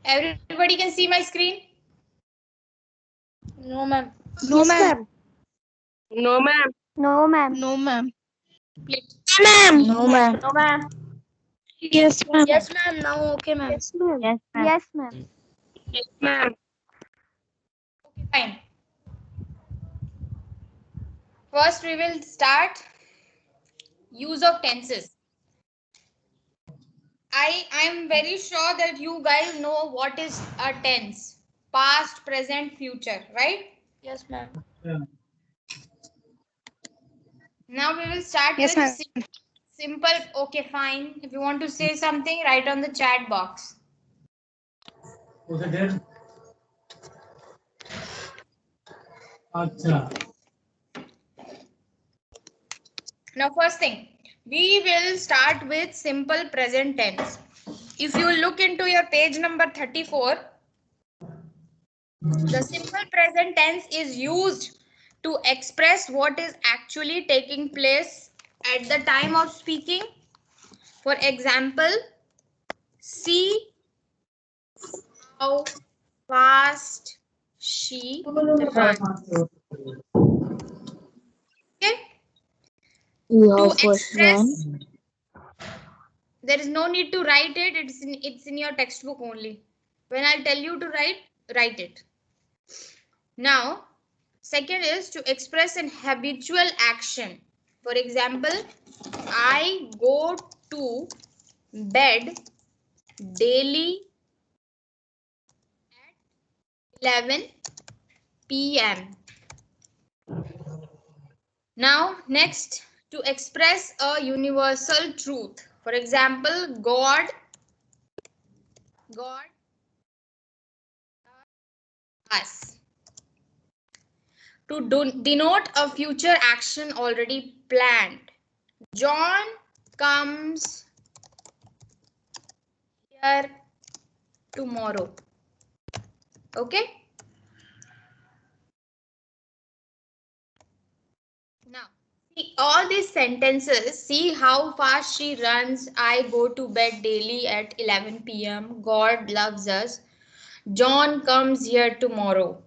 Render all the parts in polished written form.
Everybody can see my screen? No, ma'am. No, ma'am. No, ma'am. No, ma'am. No, ma'am. Split. Ma'am. No, ma'am. No, ma'am. Yes, ma'am. Yes, ma'am. Now, okay, ma'am. Yes, ma'am. Yes, ma'am. Yes, ma'am. Yes, ma'am. Okay, fine. First, we will start use of tenses. I am very sure that you guys know what is a tense. Past, present, future, right? Yes, ma'am. Now we will start Yes, with ma'am. simple. Okay, fine. If you want to say something, write on the chat box. Now, first thing, we will start with simple present tense. If you look into your page number 34, the simple present tense is used to express what is actually taking place at the time of speaking. For example, see how fast she ran. Okay? To express, there is no need to write it. It's in your textbook only. When I'll tell you to write, write it. Now, second is to express an habitual action. For example, I go to bed daily at 11 p.m. Now, next, to express a universal truth. For example, God us. To denote a future action already planned. John comes here tomorrow. Okay? Now, see all these sentences. See how fast she runs. I go to bed daily at 11 p.m. God loves us. John comes here tomorrow.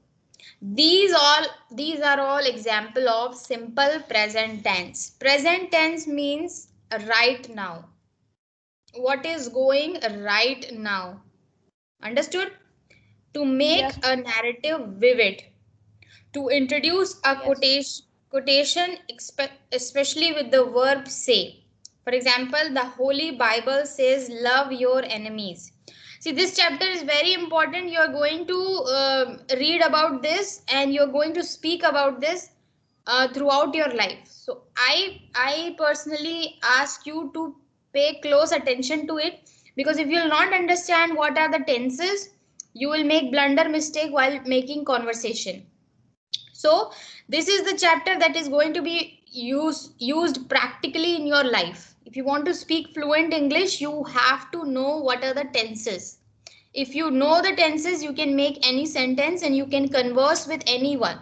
These are all example of simple present tense. Present tense means right now. What is going right now? Understood? To make Yes. a narrative vivid. To introduce a Yes. quotation, especially with the verb say. For example, the Holy Bible says, love your enemies. See, this chapter is very important. You are going to read about this and you're going to speak about this throughout your life. So I personally ask you to pay close attention to it, because if you will not understand what are the tenses, you will make blunder mistake while making conversation. So this is the chapter that is going to be used practically in your life. If you want to speak fluent English, you have to know what are the tenses. If you know the tenses, you can make any sentence and you can converse with anyone.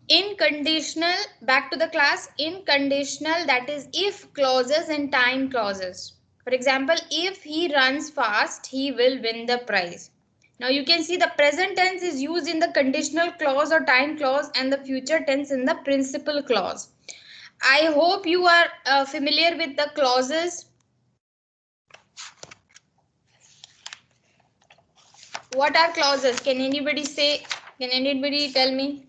In conditional, back to the class, in conditional, that is if clauses and time clauses. For example, if he runs fast, he will win the prize. Now you can see the present tense is used in the conditional clause or time clause and the future tense in the principal clause. I hope you are familiar with the clauses. What are clauses? Can anybody say? Can anybody tell me?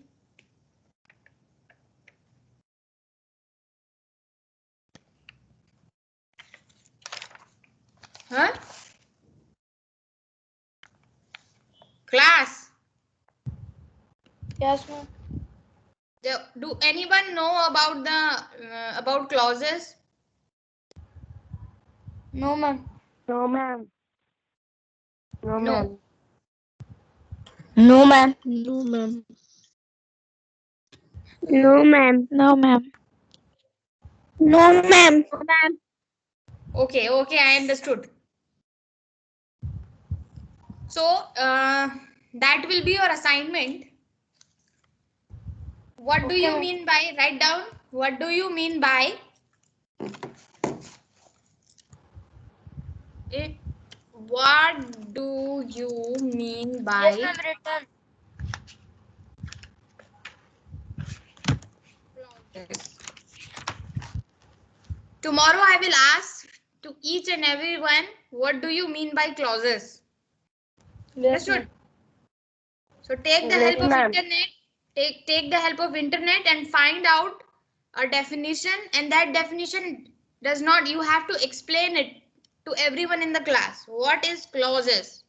Huh? Class. Yes, ma'am. Do anyone know about the about clauses? No, ma'am. No, ma'am. No, No. ma'am. No, ma'am. No, ma'am. No, ma'am. No, ma'am. No, ma'am. No, ma'am. Okay, okay, I understood. So that will be your assignment. What do you mean by, write down, what do you mean by what do you mean by Yes, ma'am. Written. clauses? Tomorrow I will ask to each and everyone, what do you mean by clauses? Yes, Understood? ma'am. So take the Yes, help of ma'am. internet. Take the help of internet and find out a definition, and that definition does not, you have to explain it to everyone in the class. What is clauses?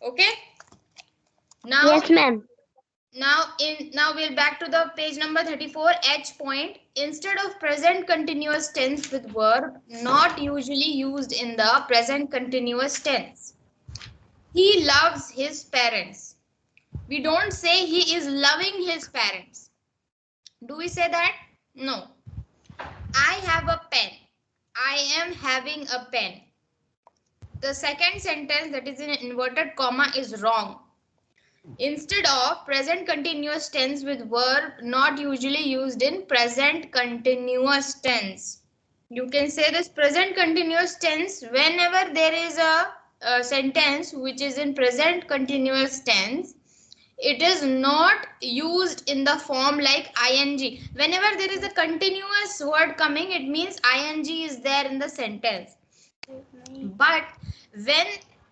Okay? Now Yes, ma'am. now we're back to the page number 34, H point. Instead of present continuous tense with verb not usually used in the present continuous tense. He loves his parents. We don't say he is loving his parents. Do we say that? No. I have a pen. I am having a pen. The second sentence, that is in inverted comma, is wrong. Instead of present continuous tense with verb not usually used in present continuous tense. You can say this present continuous tense whenever there is a sentence which is in present continuous tense. It is not used in the form like ing. Whenever there is a continuous word coming, it means ing is there in the sentence. But when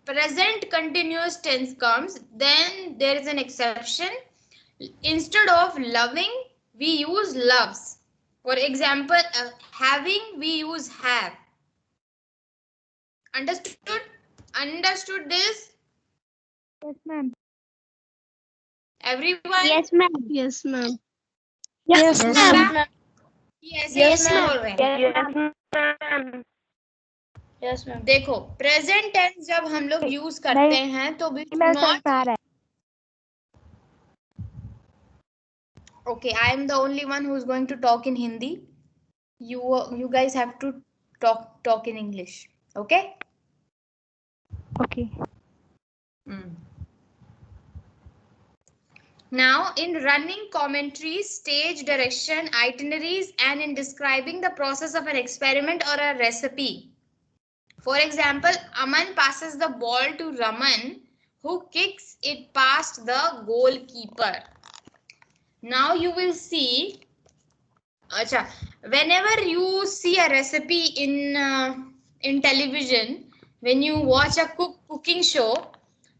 present continuous tense comes, then there is an exception. Instead of loving, we use loves. For example, having, we use have. Understood? Understood this? Yes, ma'am. Everyone? Yes, ma'am. Yes, ma'am. Yes, Yes, ma'am. ma'am. Yes, Yes, yes ma'am. बोल रहे हैं. Yes, ma'am. Yes, ma'am. देखो present tense जब हम लोग use करते नहीं, हैं तो we do मैं not. समझा रहा है. Okay, I am the only one who is going to talk in Hindi. You guys have to talk in English. Okay? Okay. Now, in running commentaries, stage direction, itineraries, and in describing the process of an experiment or a recipe. For example, Aman passes the ball to Raman, who kicks it past the goalkeeper. Now you will see, acha, whenever you see a recipe in television, when you watch a cooking show,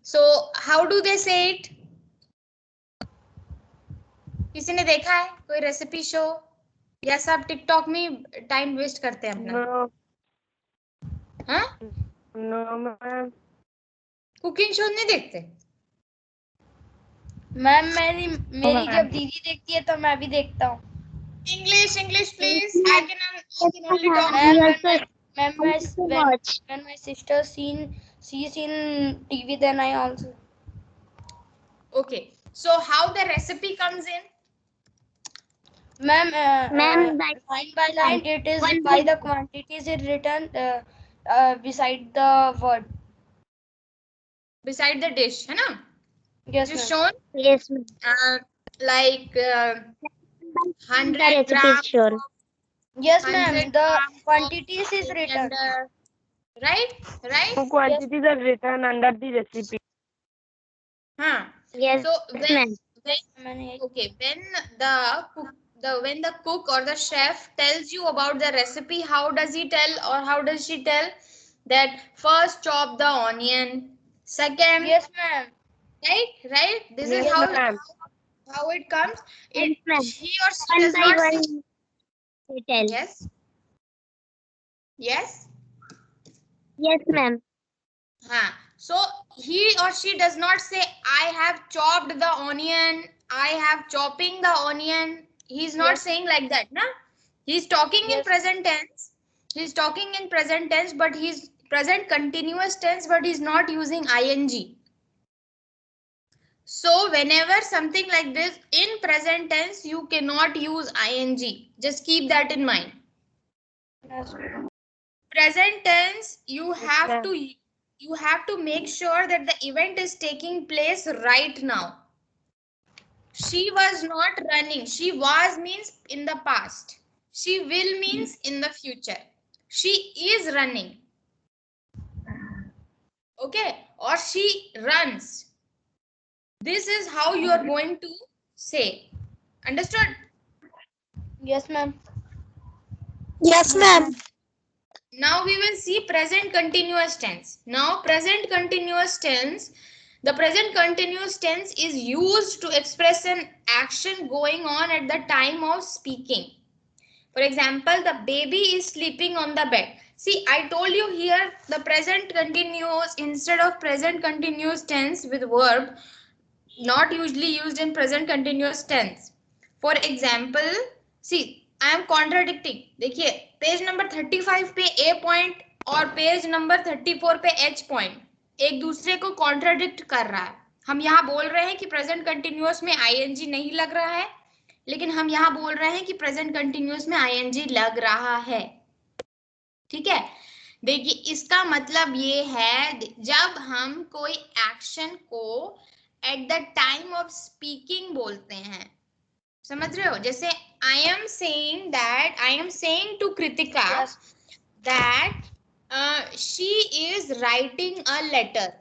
so how do they say it? किसी ने देखा है कोई recipe show, या सब TikTok में time waste करते हैं अपना? No, हाँ, no, ma'am. कुकिंग शो नहीं देखते? मैम मेरी जब दीदी देखती है तो मैं भी देखता हूँ. English please. I can only talk. Ma'am, when my sister sees in TV, then I also. Okay, so how the recipe comes in? Ma'am, Ma'am, line by line, it is by the quantities is written beside the word. Beside the dish, है ना? Yes, It is ma'am. shown Yes, ma'am. like 100 The recipe is grams. shown. Yes, ma'am. 100 The grams quantities is and, written. right? The quantities are written under the recipe. Huh. Yes, So ma'am. when the cook or the chef tells you about the recipe, how does he tell or how does she tell? That first chop the onion, second, Yes, ma'am. right? This Yes, is ma'am. how it comes. Yes, ma'am. He or she One does by not one, say. they tell. Yes. Yes. Yes, ma'am. So he or she does not say, I have chopped the onion, I have chopping the onion. He's not saying like that, na? He's talking in present tense. He's talking in present tense, but he's present continuous tense, but he's not using ing. So whenever something like this in present tense, you cannot use ing. Just keep that in mind. Yes. Present tense, you have ma'am. to make sure that the event is taking place right now. She was not running. She was means in the past. She will means in the future. She is running. Okay, or she runs. This is how you are going to say. Understood? Yes, ma'am. Yes, ma'am. Now we will see present continuous tense. Now present continuous tense, the present continuous tense is used to express an action going on at the time of speaking. For example, the baby is sleeping on the bed. See, I told you here the present continuous instead of present continuous tense with verb, not usually used in present continuous tense. For example, see, I am contradicting. देखिए, page number 35 पे A point और page number 34 पे H point एक दूसरे को contradict कर रहा है. हम यहाँ बोल रहे हैं कि प्रेजेंट कंटिन्यूअस में ing नहीं लग रहा है, लेकिन हम यहाँ बोल रहे हैं कि प्रेजेंट कंटिन्यूअस में ing लग रहा है. ठीक है, देखिए इसका मतलब ये है जब हम कोई एक्शन को at the time of speaking बोलते हैं, समझ रहे हो? जैसे I am saying to Kritika that she is writing a letter.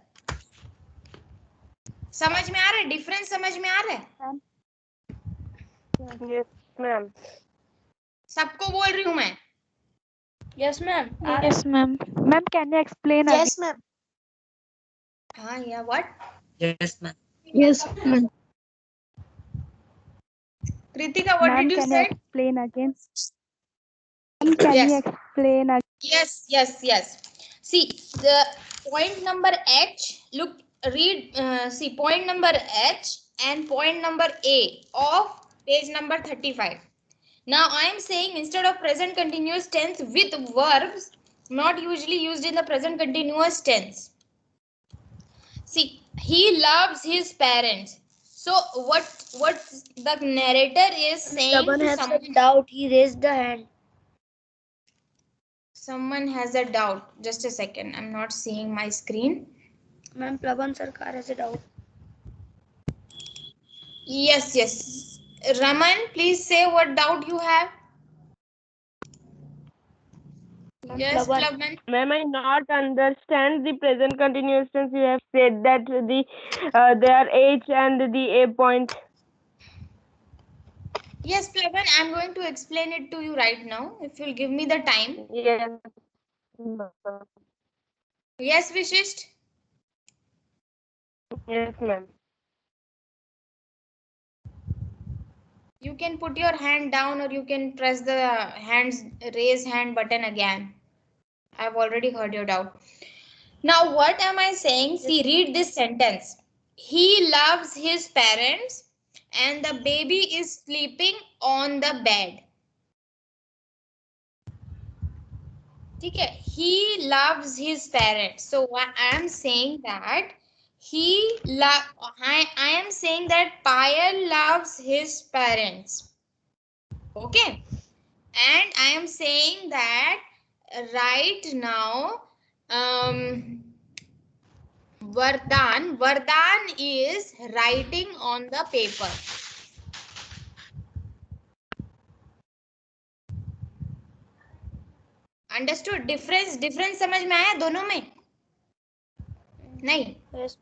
समझ में आ रहा है डिफरेंस? समझ में आ रहा है? Yes, ma'am. सबको बोल रही हूं मैं. Yes, ma'am. Yes, ma'am. Ma'am, can you explain again? Yes, ma'am. हाँ, या what? Yes, ma'am. Yes, ma'am. Kritika, what Ma'am, did you can से? you explain again? Ma'am, can you Yes. explain again? Yes. See, the point number H, look, read, see, point number H and point number A of page number 35. Now, I am saying instead of present continuous tense with verbs, not usually used in the present continuous tense. See, he loves his parents. So, what the narrator is saying Someone to has someone. a doubt. He raised the hand. Someone has a doubt. Just a second. I'm not seeing my screen. Ma'am, Prabhan Sarkar has a doubt. Yes. Raman, please say what doubt you have. Yes, Prabhan. Plavan. Ma'am, I not understand the present continuous tense. You have said that they are H and the A point. Yes, Plavan, I'm going to explain it to you right now. If you'll give me the time. Yes. ma'am. Yes, Vishisht. Yes, ma'am. You can put your hand down or you can press the raise hand button again. I've already heard your doubt. Now, what am I saying? See, read this sentence. He loves his parents and the baby is sleeping on the bed. Okay, he loves his parents. So I am saying that I am saying that Payal loves his parents. Okay, and I am saying that right now Vardhan is writing on the paper. Understood? Difference समझ में आया दोनों में? नहीं? Yes.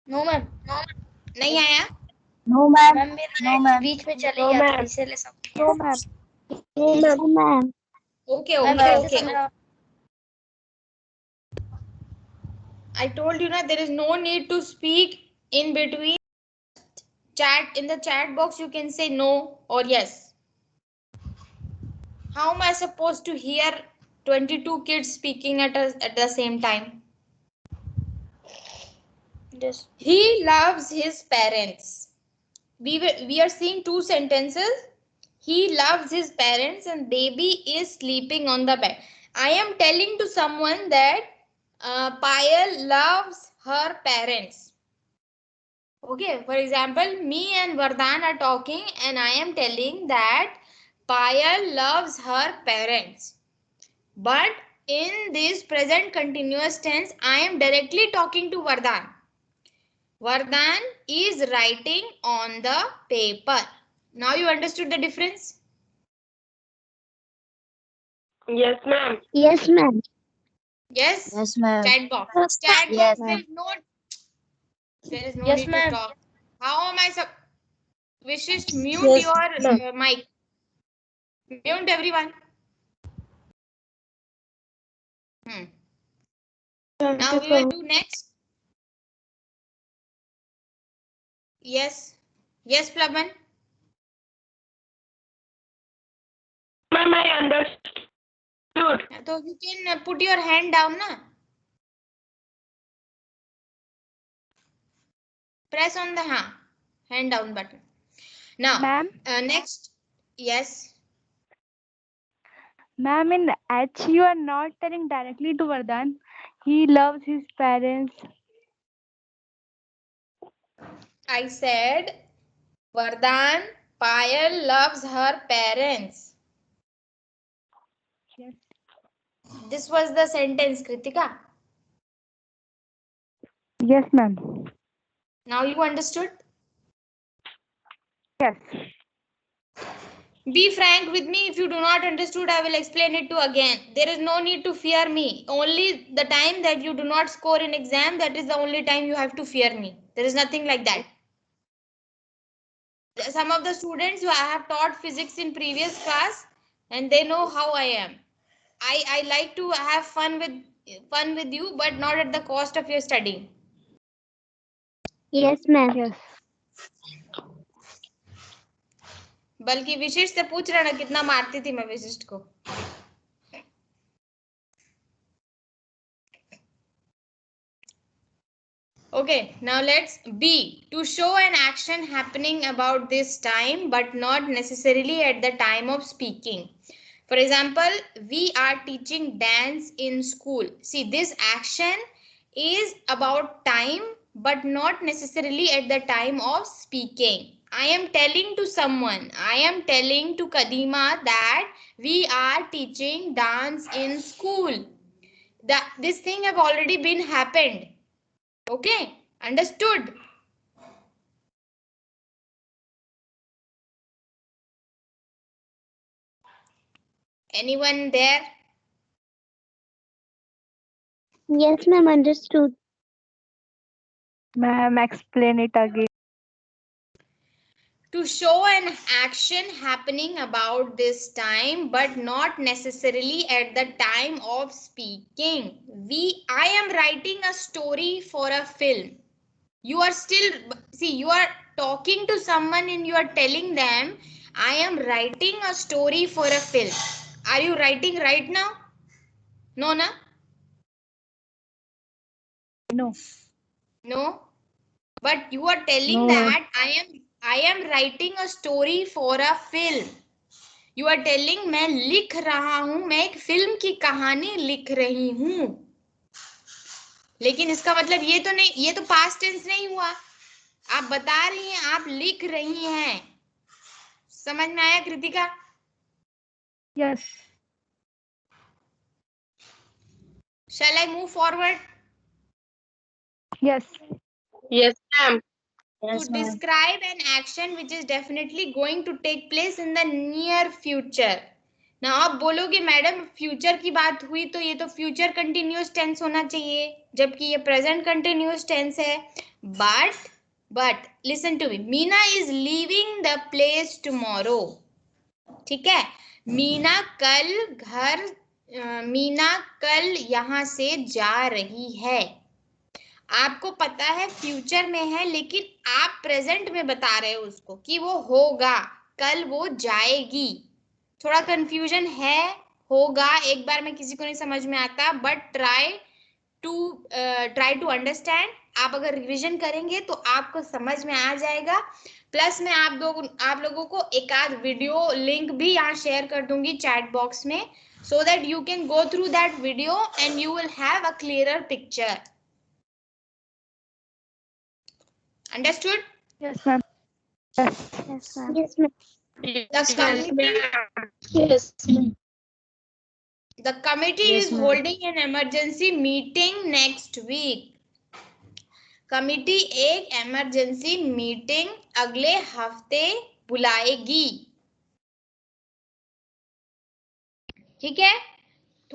No, ma'am. नहीं आया? No, ma'am. Ma'am, मेरा net बीच में चले गया था इसीलिए सब. No, ma'am. No, ma'am. Okay. I told you that there is no need to speak in between. In the chat box you can say no or yes. How am I supposed to hear 22 kids speaking at the same time? Yes. He loves his parents. We are seeing two sentences. He loves his parents and baby is sleeping on the bed. I am telling to someone that Payal loves her parents. Okay, for example, me and Vardhan are talking and I am telling that Payal loves her parents. But in this present continuous tense, I am directly talking to Vardhan. Vardhan is writing on the paper. Now you understood the difference? Yes, ma'am. Yes, ma'am. Yes. Yes, ma'am. Chat box. Yes, Chat yes, box. There is no Yes, need to ma'am. talk. How am I Vishish, mute Yes, your mic. Mute everyone. Now we will do next. Yes. Yes, Plaban. Ma'am, I understood. So you can put your hand down, na? Press on the hand down button. Now, Ma'am, next. Yes. ma'am, in H, you are not telling directly to Vardhan. He loves his parents. I said Vardhan Payal loves her parents. Yes. This was the sentence, Kritika. Yes, ma'am. Now you understood? Yes. Be frank with me. If you do not understood, I will explain it to again. There is no need to fear me. Only the time that you do not score in exam, that is the only time you have to fear me. There is nothing like that. Some of the students who I have taught physics in previous class, and they know how I am. I like to have fun with you, but not at the cost of your studying. yes, ma'am. Yes. बल्कि विशिष्ट से पूछ रहा ना कितना मारती थी मैं विशिष्ट को. Okay, now let's B. To show an action happening about this time, but not necessarily at the time of speaking. For example, we are teaching dance in school. See, this action is about time, but not necessarily at the time of speaking. I am telling to someone, I am telling to Kadima that we are teaching dance in school. This thing have already been happened. Okay, understood? Anyone there? Yes, ma'am, understood. Ma'am, explain it again. To show an action happening about this time, but not necessarily at the time of speaking. I am writing a story for a film. You are still, see, you are talking to someone and you are telling them, I am writing a story for a film. Are you writing right now? No, na? No. No. But you are telling No, ma'am. that I am writing a story for a film. You are telling मैं लिख रहा हूं, मैं एक film की कहानी लिख रही हूं. लेकिन इसका मतलब ये तो नहीं, ये तो पास्ट टेंस नहीं हुआ. आप बता रही हैं, आप लिख रही हैं. समझ में आया Kritika? Yes. Shall I move forward? Yes. Yes, ma'am. Yes, To ma'am. describe an action which is definitely going to take place in the near future. ना आप बोलोगे मैडम फ्यूचर की बात हुई तो ये तो फ्यूचर कंटिन्यूअस टेंस होना चाहिए, जबकि ये प्रेजेंट कंटिन्यूअस टेंस है. But listen to me. Meena is leaving the place tomorrow. ठीक है, मीना कल यहां से जा रही है. आपको पता है फ्यूचर में है, लेकिन आप प्रेजेंट में बता रहे हो उसको कि वो होगा, कल वो जाएगी. थोड़ा कंफ्यूजन है, होगा एक बार में किसी को नहीं समझ में आता, बट ट्राई टू अंडरस्टैंड. आप अगर रिवीजन करेंगे तो आपको समझ में आ जाएगा. प्लस मैं आप लोगों को एक आध वीडियो लिंक भी यहाँ शेयर कर दूंगी चैट बॉक्स में, so that you can go through that video and you will have a clearer picture. Understood? Yes, ma'am. Yes. Yes, ma'am. Yes, ma'am. The committee Yes, is ma'am. holding an emergency meeting next week. Committee एक emergency meeting अगले हफ्ते बुलाएगी. ठीक है,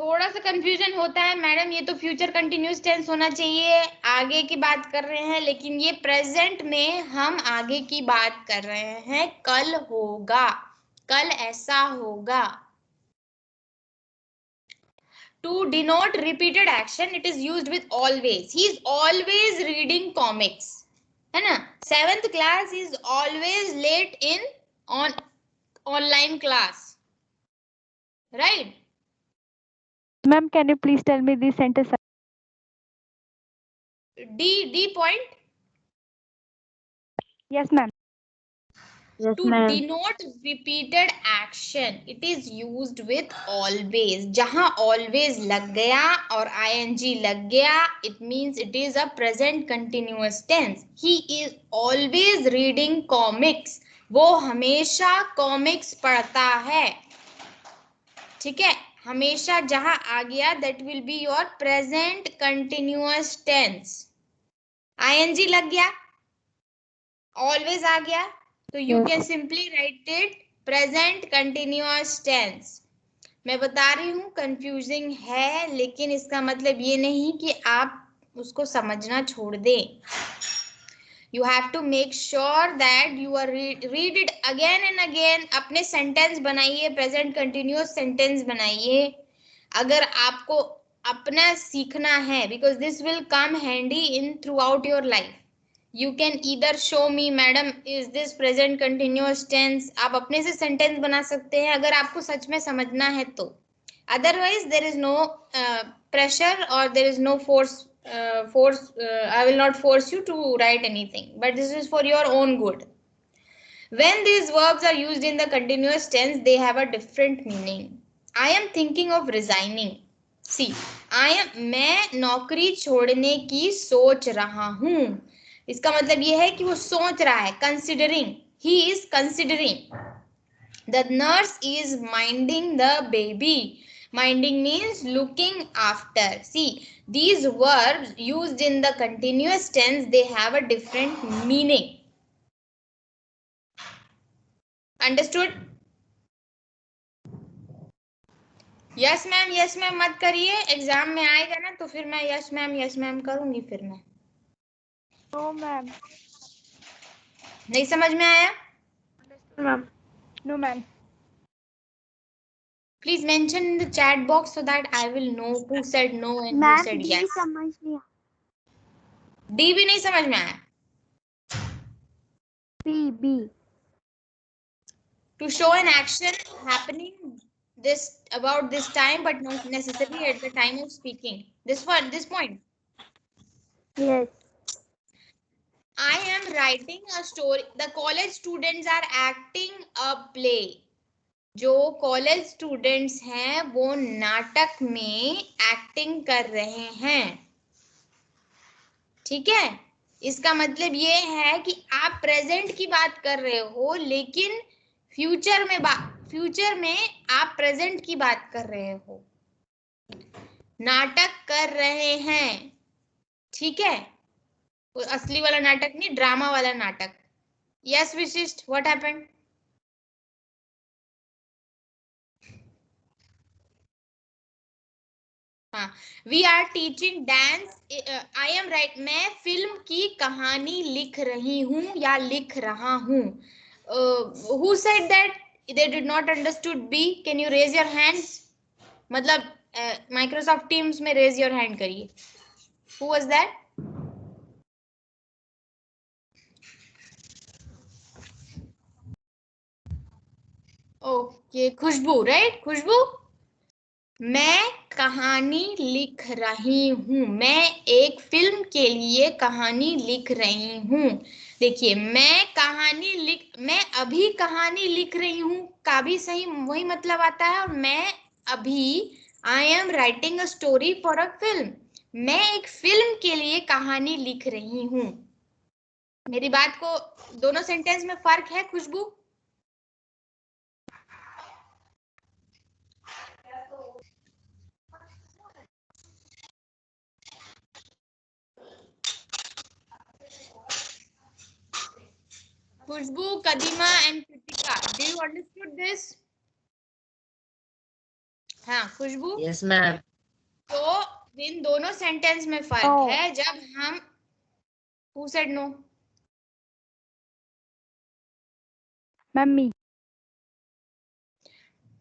थोड़ा सा confusion होता है madam, ये तो फ्यूचर कंटिन्यूस टेंस होना चाहिए, आगे की बात कर रहे हैं, लेकिन ये प्रेजेंट में हम आगे की बात कर रहे हैं। कल होगा, कल ऐसा होगा। To denote repeated action, it is used with always. He is always reading comics, है ना? 7th class is always late in on online class, right? Ma'am, can you please tell me the sentence? D point. Yes, ma'am. Yes, To ma'am. denote repeated action, it is used with always. जहां always लग गया और ing लग गया, it means it is a present continuous tense. He is always reading comics. वो हमेशा comics पढ़ता है। ठीक है, हमेशा जहां आ गया that will be your present continuous tense. ing लग गया, always आ गया, तो you can simply write it present continuous tense. मैं बता रही हूँ कंफ्यूजिंग है, लेकिन इसका मतलब ये नहीं कि आप उसको समझना छोड़ दें. You have to make sure that you are read it again and again. अपने सेंटेंस बनाइए, प्रेजेंट कंटिन्यूअस सेंटेंस बनाइए अगर आपको अपना सीखना है, because this will come handy in throughout your life. You can either show me, madam, is this present continuous tense? आप अपने से सेंटेंस बना सकते हैं अगर आपको सच में समझना है तो. Otherwise, there is no pressure or there is no force. I will not force you to write anything, but this is for your own good. When these verbs are used in the continuous tense, they have a different meaning. I am thinking of resigning. See, मैं नौकरी छोड़ने की सोच रहा हूँ. इसका मतलब यह है कि वो सोच रहा है, considering. He is considering. The nurse is minding the baby. Minding means looking after. See, these verbs used in the continuous tense, they have a different meaning. Understood? Yes ma'am मत करिए, एग्जाम में आएगा ना तो फिर मैं yes ma'am करूंगी फिर मैं. No, ma'am. नहीं समझ में आया? Ma'am. No, ma'am. Please mention in the chat box so that I will know who said no and who said yes. समझ नहीं आया. D भी नहीं समझ में आया. B. To show an action happening this about this time but not necessarily at the time of speaking. This point. Yes. I am writing a story. The college students are acting a play. जो college students हैं वो नाटक में acting कर रहे हैं. ठीक है, इसका मतलब ये है कि आप प्रेजेंट की बात कर रहे हो, लेकिन फ्यूचर में आप प्रेजेंट की बात कर रहे हो, नाटक कर रहे हैं. ठीक है, असली वाला नाटक नहीं, ड्रामा वाला नाटक. Yes Vishisht, what happened? हाँ, we are teaching dance. I am right. मैं फिल्म की कहानी लिख रही हूँ या लिख रहा हूँ. Who said that they did not understood B? Can you raise your hands? मतलब माइक्रोसॉफ्ट टीम्स में raise your hand करिए. Who was that? Okay, Khushboo, right? Khushboo, मैं कहानी लिख रही हूँ. मैं एक फिल्म के लिए कहानी लिख रही हूँ. देखिए, मैं अभी कहानी लिख रही हूँ का भी सही वही मतलब आता है. और मैं अभी I am writing a story for a film. मैं एक फिल्म के लिए कहानी लिख रही हूँ. मेरी बात को, दोनों सेंटेंस में फर्क है खुशबू? Khushbu, Kadima and Kritika, do you understood this? हाँ खुशबू, यस मैम। तो इन दोनों सेंटेंस में फर्क है जब हम who said no mummy.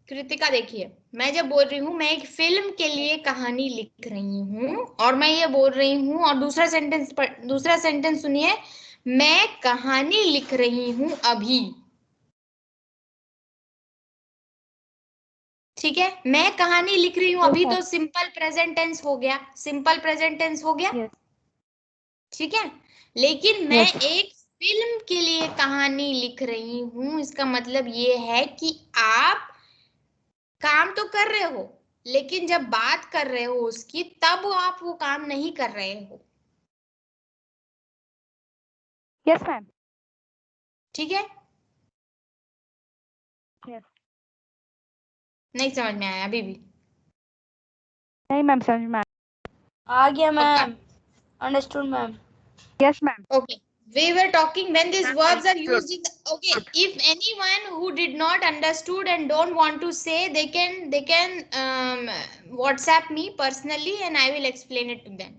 Kritika देखिए, मैं जब बोल रही हूँ मैं एक फिल्म के लिए कहानी लिख रही हूँ और मैं ये बोल रही हूँ, और दूसरा सेंटेंस सुनिए, मैं कहानी लिख रही हूँ अभी। ठीक है, मैं कहानी लिख रही हूँ अभी, तो सिंपल प्रेजेंट टेंस हो गया, सिंपल प्रेजेंट टेंस हो गया। Yes. ठीक है, लेकिन मैं Yes. एक फिल्म के लिए कहानी लिख रही हूँ, इसका मतलब ये है कि आप काम तो कर रहे हो, लेकिन जब बात कर रहे हो उसकी, तब आप वो काम नहीं कर रहे हो। Yes, ma'am. ठीक है, Yes. नहीं समझ में आया अभी भी? नहीं मैम, समझ में आ गया पक्का? Ma'am, understood ma'am. Yes, ma'am. Okay. We were talking when these verbs are used in the, okay, if anyone who did not understood and don't want to say, they can WhatsApp me personally and I will explain it to them.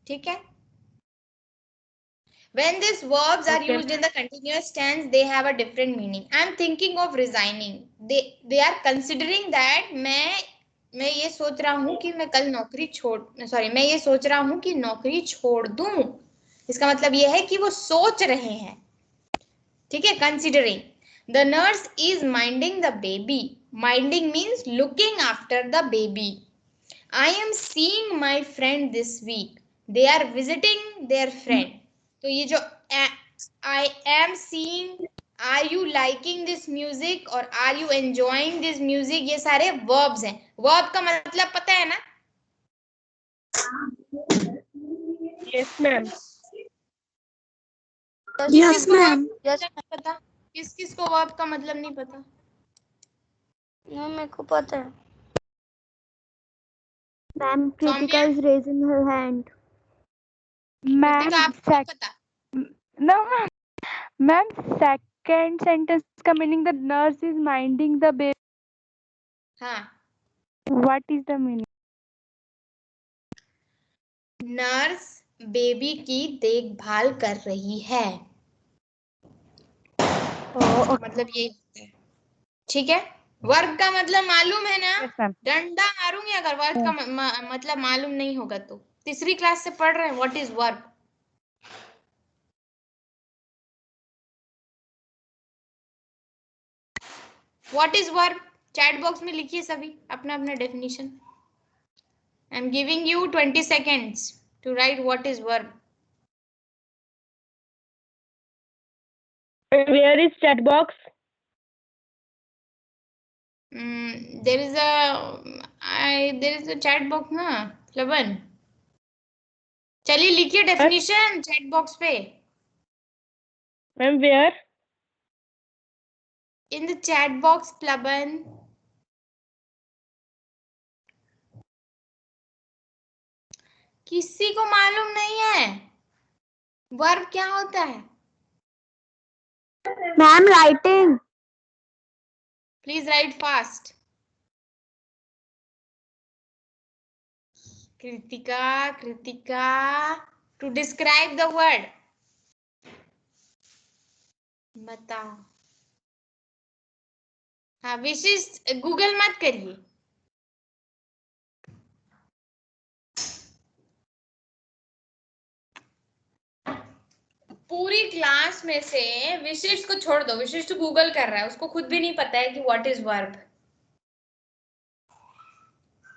ठीक है? When these verbs are used in the continuous tense, they have a different meaning. I am thinking of resigning. They are considering that मैं ये सोच रहा हूँ कि मैं कल नौकरी मैं ये सोच रहा हूँ कि नौकरी छोड़ दूं। इसका मतलब ये है कि वो सोच रहे हैं। ठीक है, considering. The nurse is minding the baby. Minding means looking after the baby. I am seeing my friend this week. They are visiting their friend. तो ये जो I am seeing, are you liking this music और are you enjoying this music, ये सारे verbs हैं। Verb का मतलब पता है ना? Yes, ma'am. Yes, ma'am. पता? किस किस को वर्ब का मतलब नहीं पता? नहीं, मेरे को पता है। Ma'am, Kritika is raising her hand. Ma'am, Kritika, आपको नहीं पता? no, ma'am. Ma'am, second sentence का meaning the nurse is minding the baby. हाँ, What is the meaning? Nurse baby की देखभाल कर रही है। मतलब ये होता है। ठीक है, वर्ब का मतलब मालूम है ना? Yes, ma'am. डंडा मारूंगी अगर वर्ब का मतलब मालूम नहीं होगा तो। तीसरी क्लास से पढ़ रहे हैं what is verb. What is verb? Chat box में लिखिए सभी अपना अपना definition. I am giving you 20 seconds to write what is verb. Where is chat box? There is a chat box ना फ्लवन। चलिए लिखिए डेफिनेशन चैट बॉक्स पे। Ma'am, where? In the chat box, प्लवन। किसी को मालूम नहीं है वर्ब क्या होता है? Ma'am, writing. Please write fast. Kritika to describe the word बताओ। हाँ विशिष्ट गूगल मत करिए। पूरी क्लास में से विशिष्ट को छोड़ दो, विशिष्ट गूगल कर रहा है, उसको खुद भी नहीं पता है कि व्हाट इज वर्ब।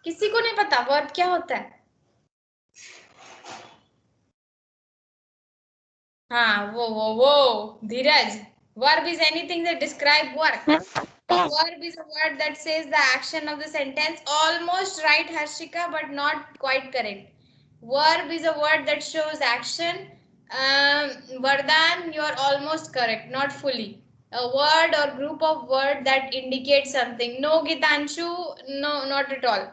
किसी को नहीं पता वर्ब क्या होता है? हाँ वो धीरज, verb is anything that describe work. A verb is a word that says the action of the sentence. Almost right, Harshika, but not quite correct. Verb is a word that shows action. Vardhan, you are almost correct, not fully. A word or group of words that indicate something. No, Gitanshu, no, not at all.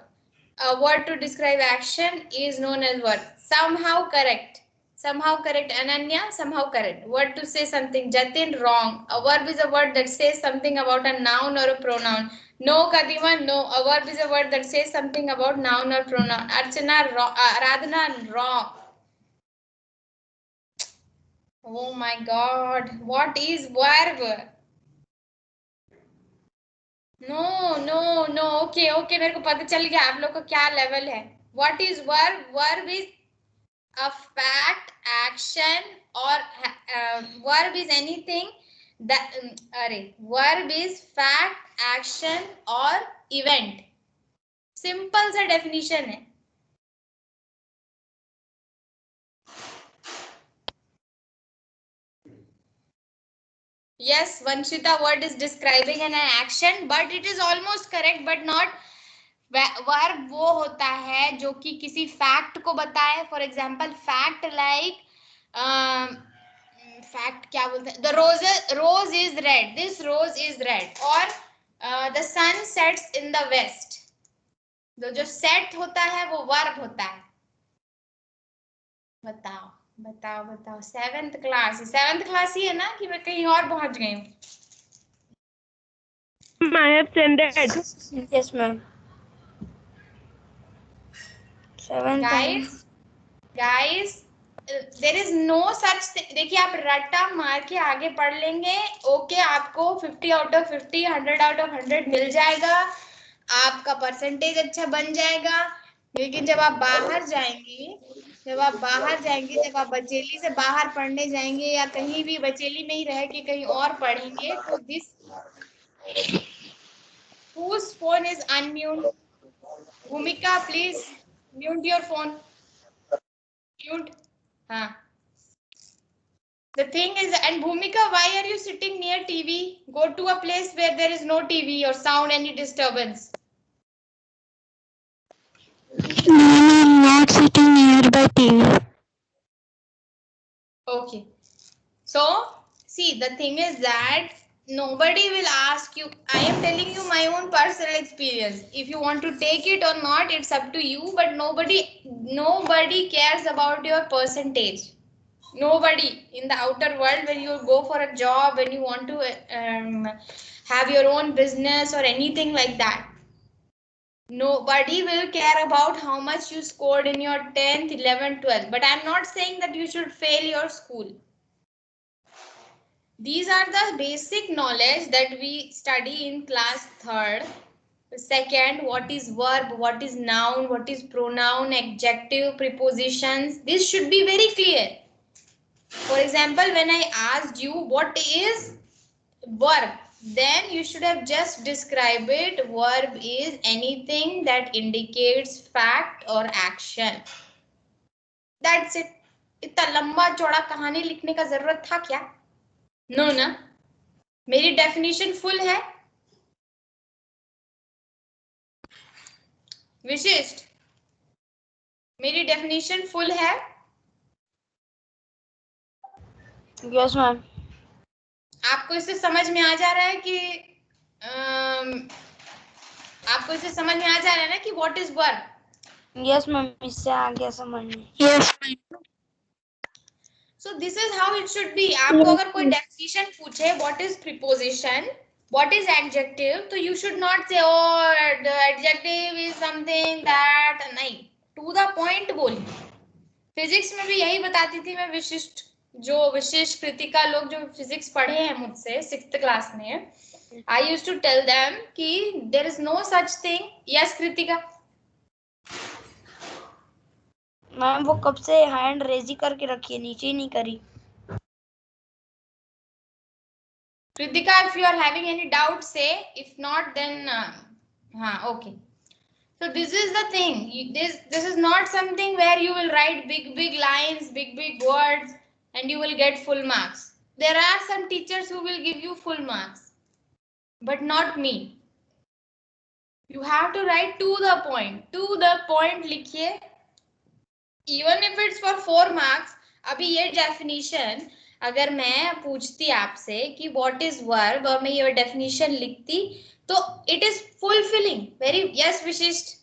A word to describe action is known as verb. Somehow correct. Somehow correct, Ananya. Somehow correct. Word to say something. Jatin, wrong. A verb is a word that says something about a noun or a pronoun. No, Kadima, no. A verb is a word that says something about noun or pronoun. Archana, wrong. Aradhana, wrong. Oh my God. What is verb? No. Okay. मेरे को पता चल गया आप लोग का क्या level है. What is verb? Verb is a fact, action, or verb is anything that. Verb is fact, action, or event. Simple सा definition है. Yes, Vanshita, word is describing an action, but it is almost correct, but not. Verb वो होता है जो कि किसी fact को बताए. For example fact like fact क्या बोलते हैं, the rose is red, this rose is red, और the sun sets in the west. जो सेट होता है वो वर्ब होता है. बताओ. सेवेंथ क्लास ही है ना कि मैं कहीं और पहुंच गई हूँ. I have sent it. Yes, ma'am. 7th. Guys, there is no such thing. देखिए आप रट्टा मार के आगे पढ़ लेंगे. ओके, आपको 50 आउट ऑफ 50, 100 आउट ऑफ 100 मिल जाएगा. आपका परसेंटेज अच्छा बन जाएगा. लेकिन जब आप बाहर जाएंगे, जब आप बचेली से बाहर पढ़ने जाएंगे या कहीं भी बचेली में ही रह के कहीं और पढ़ेंगे, तो this whose phone is unmute? Bhumika, please mute your phone. Mute. हाँ. The thing is, and Bhumika, why are you sitting near TV? Go to a place where there is no TV or sound any disturbance. I'm not sitting nearby TV. Okay. So, see, the thing is that nobody will ask you. I am telling you my own personal experience. If you want to take it or not, it's up to you. But nobody cares about your percentage. Nobody in the outer world, when you go for a job, when you want to have your own business or anything like that, nobody will care about how much you scored in your 10th, 11th, 12th. But I'm not saying that you should fail your school. These are the basic knowledge that we study in class 3rd. Second, what is verb, what is noun, what is pronoun, adjective, prepositions. This should be very clear. For example, when I asked you what is verb, then you should have just described it. Verb is anything that indicates fact or action. That's it. इतना लंबा चौड़ा कहानी लिखने का जरूरत था क्या? No ना. मेरी डेफिनेशन फुल है. विशिष्ट, मेरी डेफिनेशन फुल है. Yes, ma'am. आपको इससे समझ में आ जा रहा है कि आपको इससे समझ में आ जा रहा है ना कि what is verb? Yes, ma'am. इससे आ गया समझ में. Yes. So this is how it should be. आपको अगर कोई डेफिनेशन पूछे what is preposition, what is adjective, तो you should not say oh the adjective is something that. नहीं, टू द पॉइंट बोलिए. फिजिक्स में भी यही बताती थी मैं. विशिष्ट कृतिका लोग जो फिजिक्स पढ़े हैं मुझसे 6th क्लास में, I used to tell them कि there is no such thing. Yes Kritika? Ma'am वो कब से हैंड रेज ही करके रखी है, नीचे ही नहीं करी. Kritika, if you are having any doubt, say. If not, then okay. So this is the thing. This is not something where you will write big lines, big words, and you will get full marks. There are some teachers who will give you full marks, but not me. You have to write to the point. To the point लिखिए. Even if it's for 4 marks. अभी ये definition अगर मैं पूछती आपसे कि what is verb और मैं ये definition लिखती, तो it is fulfilling. Very yes विशिष्ट.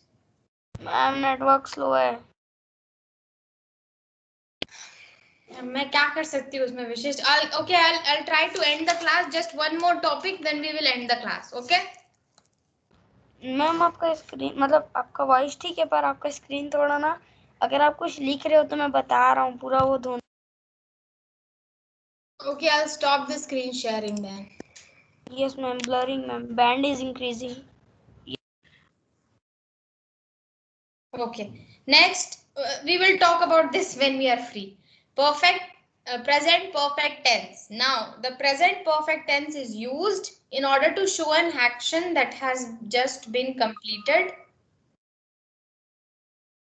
मैम नेटवर्क स्लो है. मैं क्या कर सकती हूँ उसमें विशिष्ट? I'll try to end the class. Just one more topic, then we will end the class. Okay? Ma'am आपका स्क्रीन मतलब आपका वॉइस ठीक है पर आपका स्क्रीन थोड़ा ना, अगर आप कुछ लिख रहे हो तो मैं बता रहा हूँ पूरा वो धुन। Okay, I'll stop the screen sharing then. Yes ma'am, blurring ma'am, band is increasing. Okay, next we will talk about this when we are free. Present perfect tense. Now, the present perfect tense is used in order to show an action that has just been completed.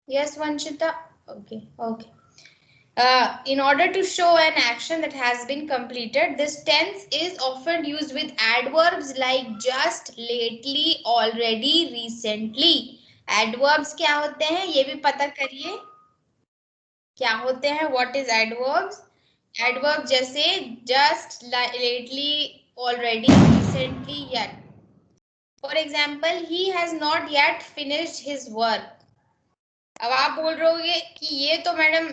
Yes, Vanshita? Okay, okay. In order to show an action that has been completed, this tense is often used with adverbs like just, lately, already, recently. Adverbs क्या होते हैं ये भी पता करिए क्या होते हैं. What is adverbs? Adverb जैसे just, lately, already, recently, yet. For example, he has not yet finished his work. अब आप बोल रहे होगे कि ये तो madam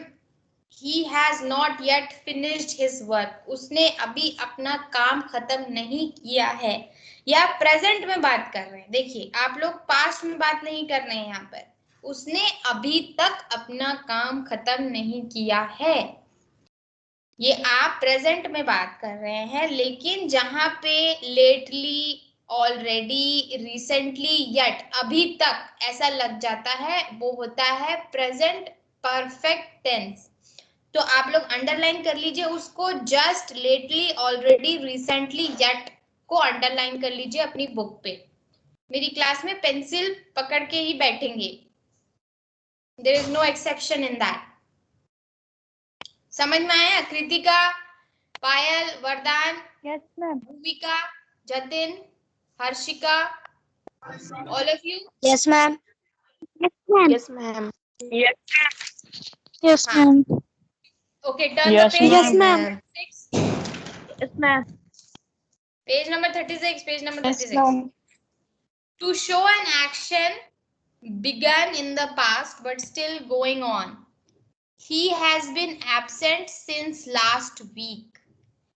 he has not yet finished his work. उसने अभी अपना काम खत्म नहीं किया है. या प्रेजेंट में बात कर रहे हैं. देखिए आप लोग पास्ट में बात नहीं कर रहे हैं. यहाँ पर उसने अभी तक अपना काम खत्म नहीं किया है. ये आप प्रेजेंट में बात कर रहे हैं. लेकिन जहां पे लेटली, ऑलरेडी, रिसेंटली, यट, अभी तक ऐसा लग जाता है वो होता है प्रेजेंट परफेक्ट टेंस. तो आप लोग अंडरलाइन कर लीजिए उसको. Just, lately, already, recently, yet को अंडरलाइन कर लीजिए अपनी बुक पे. मेरी क्लास में पेंसिल पकड़ के ही बैठेंगे. There is no exception in that. समझ में आया? कृतिका, पायल, वरदान, Yes, ma'am. भूमिका, Jatin, Harshika, all of you. Yes ma'am. Yes, ma'am. Yes ma'am. Yes. Yes, हाँ. ma'am. Okay, turn Yes, the page. Yes ma'am. 36. Yes ma'am. Page number 36. Page number Yes 36. ma'am. To show an action began in the past but still going on. He has been absent since last week.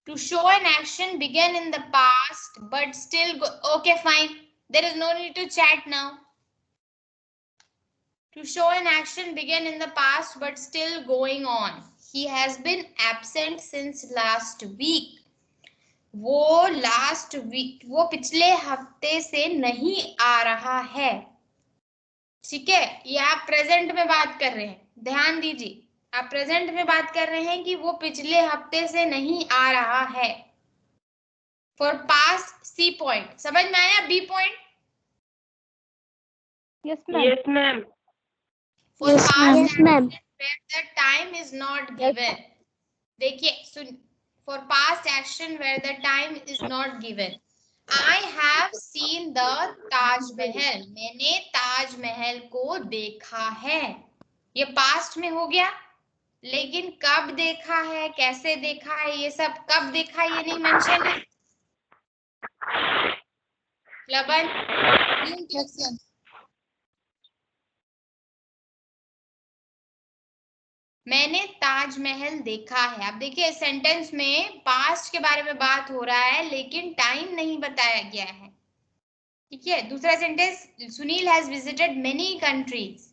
To show an action began in the past but still okay, fine. There is no need to chat now. To show an action began in the past but still going on. He has been absent since last week. वो last week, वो पिछले हफ्ते से नहीं आ रहा है. ठीक है, ये आप प्रेजेंट में बात कर रहे हैं. ध्यान दीजिए, आप प्रेजेंट में बात कर रहे हैं कि वो पिछले हफ्ते से नहीं आ रहा है. For past C point. समझ में आया? B point. Yes, ma'am. Yes, ma'am. For Yes, ma'am. past Yes, ma'am. where the time is not given. देखिए सुन. For past action where the time is not given. I have seen the Taj Mahal. मैंने ताज महल को देखा है. ये past में हो गया. लेकिन कब देखा है, कैसे देखा है, ये सब कब देखा ये नहीं मेंशन है. लबन, मैंने ताजमहल देखा है. अब देखिए सेंटेंस में पास्ट के बारे में बात हो रहा है लेकिन टाइम नहीं बताया गया है. ठीक है. दूसरा sentence, Sunil has visited many countries.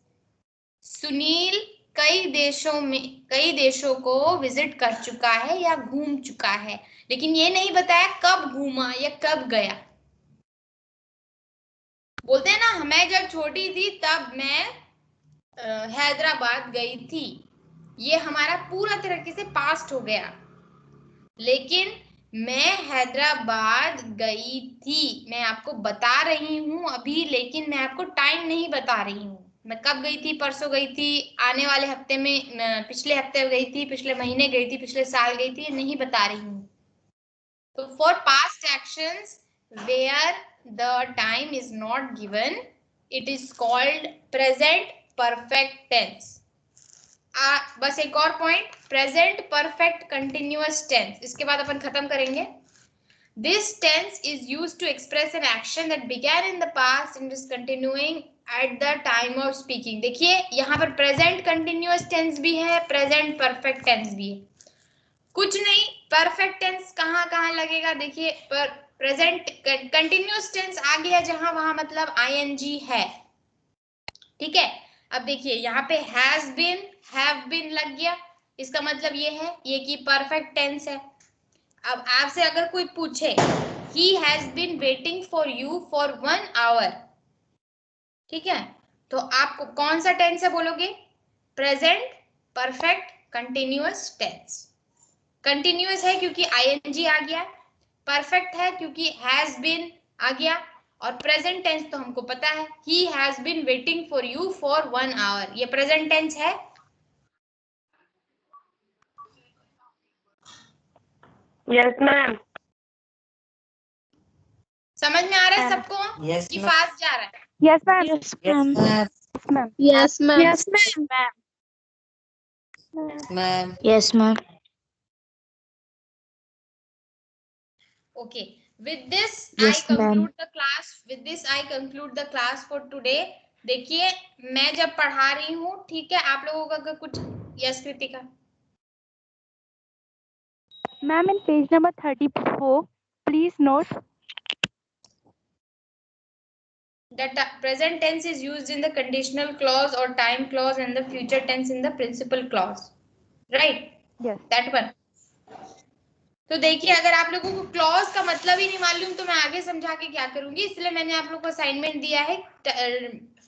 Sunil कई देशों को विजिट कर चुका है या घूम चुका है. लेकिन ये नहीं बताया कब घूमा या कब गया. बोलते हैं ना, मैं जब छोटी थी तब मैं हैदराबाद गई थी. ये हमारा पूरा तरीके से पास्ट हो गया. लेकिन मैं हैदराबाद गई थी, मैं आपको बता रही हूं अभी, लेकिन मैं आपको टाइम नहीं बता रही हूं. मैं कब गई थी, परसों गई थी, आने वाले हफ्ते में, पिछले हफ्ते गई थी, पिछले महीने गई थी, पिछले साल गई थी, नहीं बता रही हूं. तो for past actions where the time is not given, it is called present perfect tense. बस एक और point, present perfect continuous tense. इसके बाद अपन खत्म करेंगे. This tense is used to express an action that began in the past and is continuing at the time of speaking. देखिए यहाँ पर प्रेजेंट कंटिन्यूअस टेंस भी है, प्रेजेंट परफेक्ट टेंस भी है. कुछ नहीं, परफेक्ट टेंस कहाँ कहाँ लगेगा. देखिए पर प्रेजेंट कंटिन्यूअस टेंस आ गया जहां वहां मतलब आईएनजी है, ठीक है। अब देखिए यहाँ पे हैज बीन, हैव बीन लग गया, इसका मतलब ये है ये कि परफेक्ट टेंस है। अब आपसे अगर कोई पूछे he has been waiting for you for 1 hour, ठीक है, तो आप कौन सा टेंस है बोलोगे? Present perfect continuous tense. Continuous है क्योंकि आईएनजी आ गया, परफेक्ट है क्योंकि हैज बीन आ गया, और प्रेजेंट टेंस तो हमको पता है he has been waiting for you for 1 hour, ये प्रेजेंट टेंस है। Yes, ma'am. समझ में आ रहा है सबको? Yes, कि ma'am. फास्ट जा रहा है? Yes, ma'am. Yes, Yes, ma'am. ma'am. Yes, ma'am. Yes, ma'am. Yes, ma'am. Yes, ma'am. Okay. With this, Yes, I ma'am. conclude the class. With this, I conclude the class for today. देखिए मैं जब पढ़ा रही हूँ, ठीक है, आप लोगों का अगर कुछ, yes Kritika, Ma'am, in page number 34, please note. that present tense is used in the conditional clause or time clause and the future tense in the principal clause, right? Yes. That one. तो देखिए अगर आप लोगों को clause का मतलब ही नहीं मालूम तो मैं आगे समझा के क्या करूंगी, इसलिए मैंने आप लोगों को असाइनमेंट दिया है,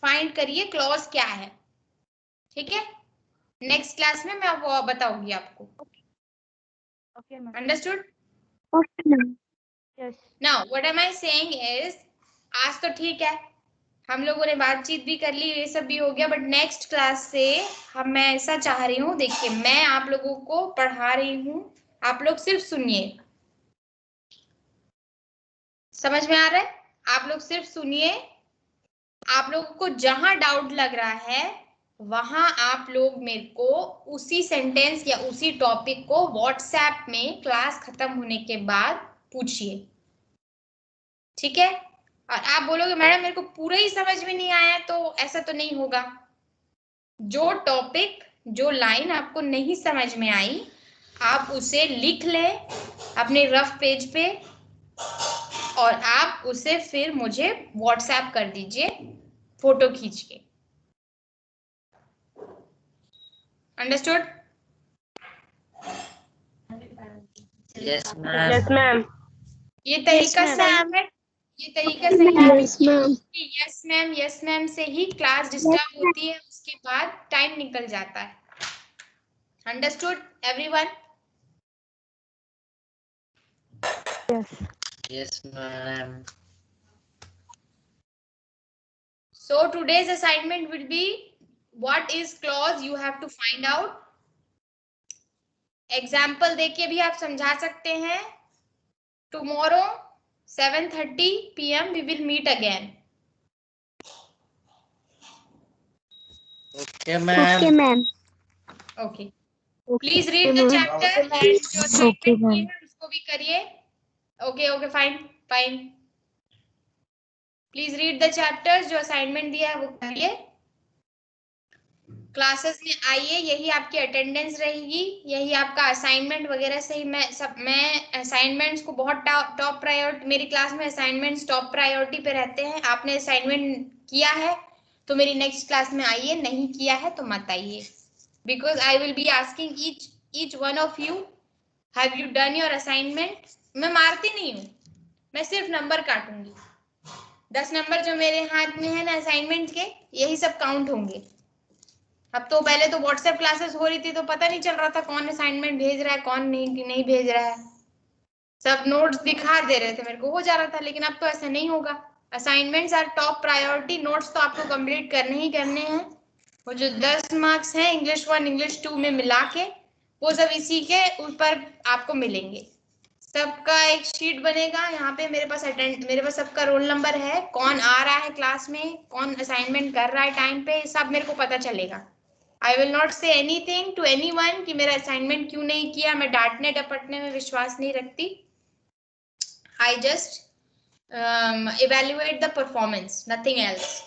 फाइंड करिए क्लॉज क्या है, ठीक है। नेक्स्ट क्लास में मैं वो बताऊंगी आपको। Okay, ma'am. Understood? Okay, ma'am. Yes. Now what am I saying is, आज तो ठीक है हम लोगों ने बातचीत भी कर ली, ये सब भी हो गया, बट नेक्स्ट क्लास से मैं ऐसा चाह रही हूँ, देखिए मैं आप लोगों को पढ़ा रही हूँ, आप लोग सिर्फ सुनिए, समझ में आ रहा है? आप लोग सिर्फ सुनिए, आप लोगों को जहां डाउट लग रहा है वहां आप लोग मेरे को उसी सेंटेंस या उसी टॉपिक को व्हाट्सएप में क्लास खत्म होने के बाद पूछिए, ठीक है। और आप बोलोगे मैडम मेरे को पूरा ही समझ में नहीं आया, तो ऐसा तो नहीं होगा। जो टॉपिक, जो लाइन आपको नहीं समझ में आई, आप उसे लिख ले अपने रफ पेज पे और आप उसे फिर मुझे व्हाट्सएप कर दीजिए फोटो खींच के। Understood? Yes, ma'am. Yes, ma'am. ये तरीका Yes, सही ma'am. है, ये तरीका सही है। Yes, ma'am. यस मैम से ही क्लास डिस्टर्ब होती है, उसके बाद टाइम निकल जाता है। Understood everyone? Yes. Yes, ma'am. So today's assignment will be what is clause, you have to find out. Example देके भी आप समझा सकते हैं। Tomorrow 7:30 PM we will meet again. Okay, ma'am. Okay, ma'am. Okay. Please read the ma'am. chapter and जो Okay, assignment ma'am. दिए हैं उसको भी करिए। Okay, fine, fine. Please read the chapters, जो असाइनमेंट दिया है वो करिए। क्लासेस में आइए, यही आपकी अटेंडेंस रहेगी, यही आपका असाइनमेंट वगैरह से ही मैं असाइनमेंट्स को बहुत टॉप प्रायोरिटी, मेरी क्लास में असाइनमेंट्स टॉप प्रायोरिटी पे रहते हैं। आपने असाइनमेंट किया है तो मेरी नेक्स्ट क्लास में आइए, नहीं किया है तो मत आइए, because I will be asking each one of you have you done your assignment. मैं मारती नहीं हूँ, मैं सिर्फ नंबर काटूंगी। 10 नंबर जो मेरे हाथ में है ना असाइनमेंट के, यही सब काउंट होंगे। अब तो पहले तो व्हाट्सएप क्लासेस हो रही थी तो पता नहीं चल रहा था कौन असाइनमेंट भेज रहा है कौन नहीं भेज रहा है, सब नोट्स दिखा दे रहे थे मेरे को, हो जा रहा था। लेकिन अब तो ऐसा नहीं होगा, assignments are top priority, notes तो आपको कंप्लीट करने ही करने हैं। वो जो 10 मार्क्स हैं इंग्लिश 1 इंग्लिश 2 में मिला के, वो सब इसी के ऊपर आपको मिलेंगे। सबका एक शीट बनेगा, यहाँ पे मेरे पास सबका रोल नंबर है, कौन आ रहा है क्लास में, कौन असाइनमेंट कर रहा है टाइम पे, सब मेरे को पता चलेगा। I will not say anything to anyone कि मेरा असाइनमेंट क्यों नहीं किया, मैं डांटने डपटने में विश्वास नहीं रखती। I just evaluate the performance, nothing else.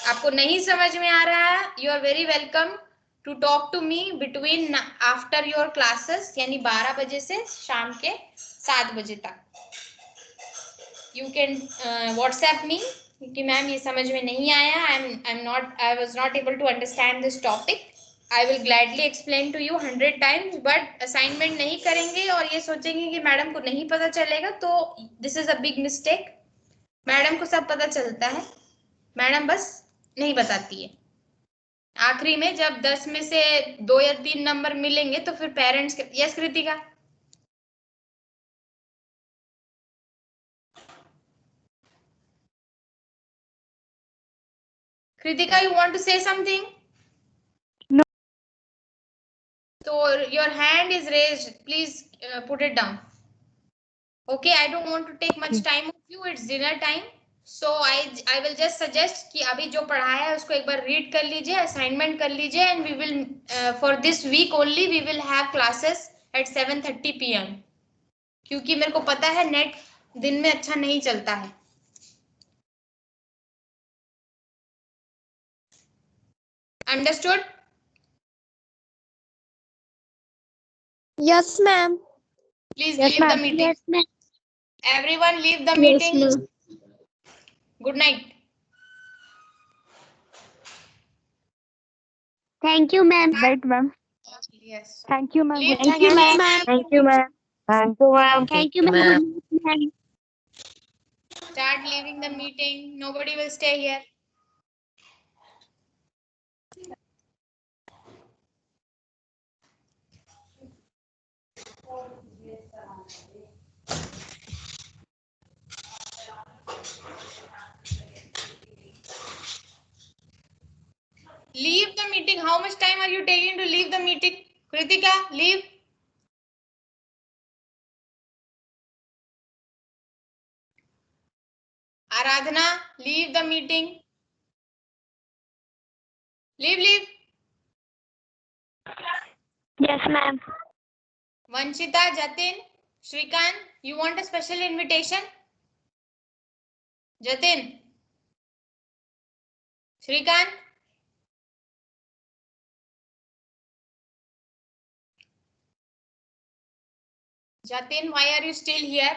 आपको नहीं समझ में आ रहा है, you are very welcome to talk to me between after your classes, यानी 12 बजे से शाम के 7 बजे तक। you can WhatsApp me कि मैम ये समझ में नहीं आया, I was not able to understand this topic. I will gladly explain to you 100 times, but assignment नहीं करेंगे और ये सोचेंगे कि मैडम को नहीं पता चलेगा, तो this is a big mistake. Madam को सब पता चलता है, मैडम बस नहीं बताती है. आखिरी में जब 10 में से 2 या 3 नंबर मिलेंगे तो फिर पेरेंट्स के. Yes Kritika. Kritika, you want to say something? No. So your hand is raised. Please put it down. Okay, I don't want to take much time of you. It's dinner time. So I will just suggest कि अभी जो पढ़ाया है उसको एक बार read कर लीजिए, assignment कर लीजिए, and we will for this week only we will have classes at 7:30 PM. क्योंकि मेरे को पता है नेट दिन में अच्छा नहीं चलता है. Understood? Yes, ma'am. Please Yes, leave the ma'am. meeting. Yes, ma'am. Everyone leave the Yes, meeting. ma'am. Good night. Thank you, ma'am. Right, ma'am. Yes. Thank you, ma'am. Leave Good Thank night. you, ma'am. Thank you, ma'am. Thank you, ma'am. Thank you, ma'am. Good night, ma'am. Start leaving the meeting. Nobody will stay here. Leave the meeting. How much time are you taking to leave the meeting? Kritika, leave. Aradhana, leave the meeting. Leave. Yes, ma'am. Vanshita, Jatin, Shrikant, you want a special invitation? Jatin, Shrikant. Jatin, why are you still here?